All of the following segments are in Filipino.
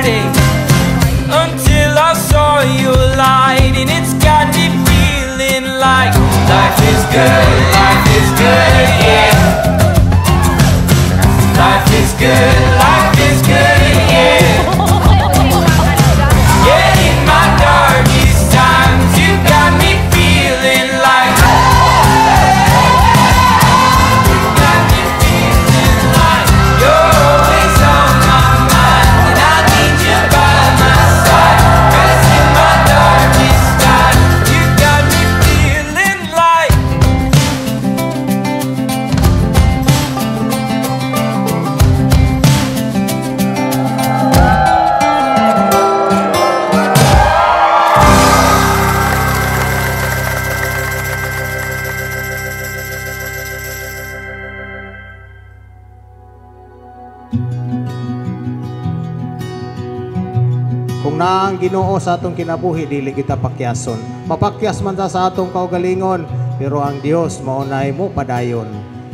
day, until I saw your light, and it's got me feeling like life is good, yeah. Life is good, yeah. Yeah, in my darkest times, you got me feeling like. You got me feeling like you're always on my mind, and I need you by my side. 'Cause in my darkest time, you got me feeling like. Kung naang Ginoo sa atong kinabuhi, dili kita pakyason. Mapakyas man ta sa atong kaugalingon, pero ang Dios maunay mo padayon.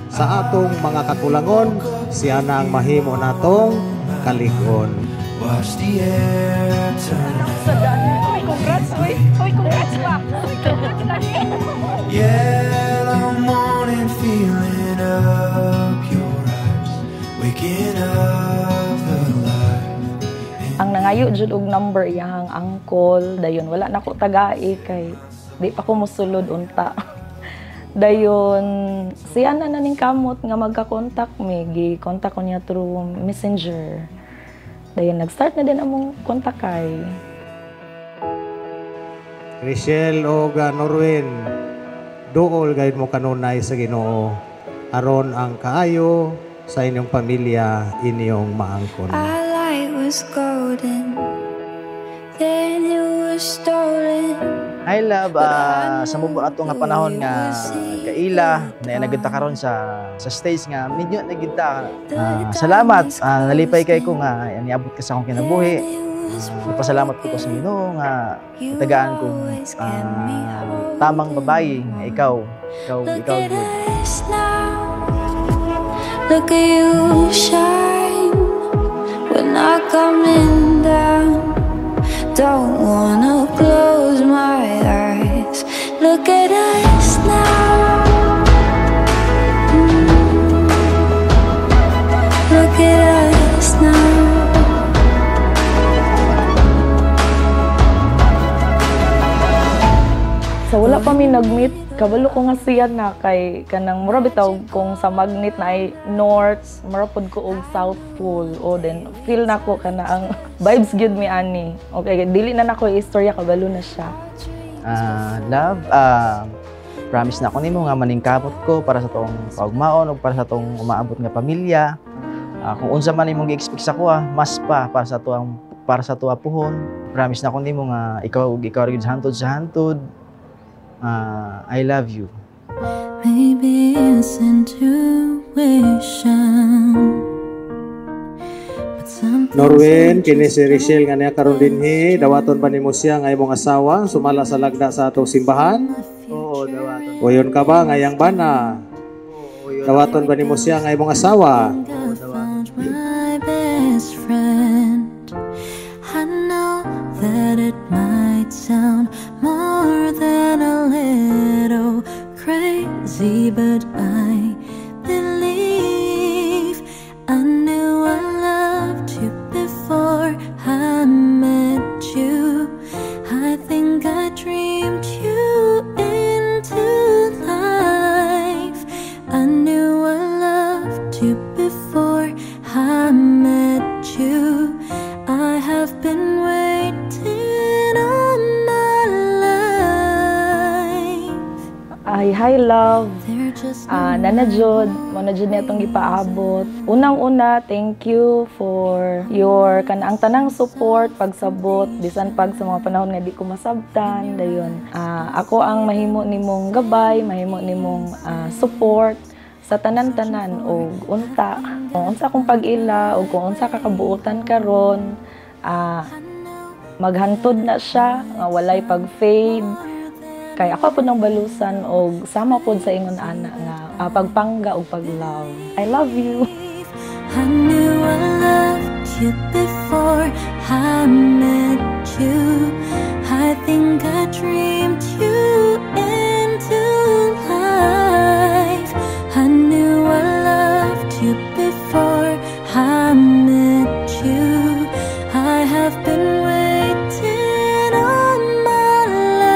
Sa atong mga kakulangon, siya na ang mahimo natong kaligon. Watch the air turn. Congrats, uy. Uy, congrats pa. Yellow morning feeling up your eyes, waking up the light. Ang nangayo jud og number iyang uncle, dayon wala na ko tagai kay di pa ko mosulod unta. Dayon siya na naning kamot nga magka-contact mi, gi-contact ko niya through Messenger. Dayon nag-start na din among kontakay. Richelle o Norwin, duol gayud mo kanunay sa Ginoo aron ang kaayo sa inyong pamilya inyong maangkon. Our light was golden, then it was stolen. I love sa mubo ato nga panahon nga kaila na nagita karon sa stage nga medyo nagita. Salamat, nalipay kay ko nga niabot ka sa akong kinabuhi. Nagpasalamat ko sa Ginoo nga tagaan kong tamang babae nga ikaw good. Look at you shine, we're not coming down. Don't wanna close my eyes. Look at us now. Look at us now. So wala pa mi nag-meet, kabalo ko nga siya na kay kanang mura bitaw kung sa magnet na ay north, mura pod ko og south pole. O then feel na ko kana ang vibes gyud mi ani. Okay, dili na nako istorya, kabalo na siya. Love, promise na ko nimo nga maningkamot ko para sa tong kaugmaon o para sa tong umaabot nga pamilya. Kung unsa man imong gi-expect sa kuha, mas pa para sa tuwa puhon. Promise na ko nimo nga ikaw gyud sa hantod. I love you. Maybe it's intuition. Norwin, kini si Richelle nga niya karon dinhi, dawaton pa nimo siya nga imong asawa sumala sa lagda sa atong simbahan? Oo, dawaton. Uyon ka ba ngayang bana? Dawaton ba nimo siya nga imong asawa? My best friend. I know that it might sound more than a little crazy, but I believe I knew I loved you before I met you. I think I dreamed you into life. I knew I loved you before I met you. I have been waiting all my life. Hi love. Nanajod, manajod niya itong ipaabot. Unang-una, thank you for your ang tanang support, pagsabot, bisan pag sa mga panahon nga di ko masabtan. Dayon. Ako ang mahimo nimong gabay, mahimo nimong support sa tanan-tanan o unta. Kung unsa akong pag-ila o kung unsa kakabuutan karon, maghantod na siya, nga walay pag-fade. Kaya ako po ng balusan o sama po sa ingon ana nga pagpangga o pag-love. I love you. I knew I loved you before I I met you. I think I dreamed you into life. I knew I loved you before I met you. I have been waiting all my life.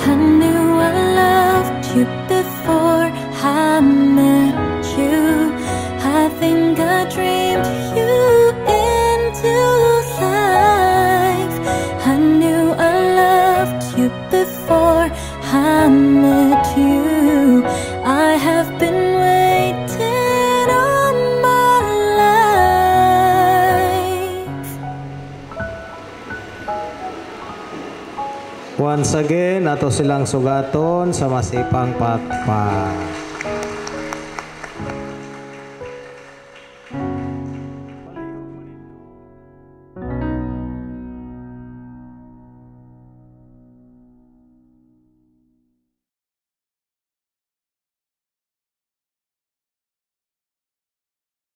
I knew I loved you before I met you. I think I dreamed you into life. I knew I loved you before I met you. I have been waiting all my life. Once again, ato silang sugaton sa masipang patpat.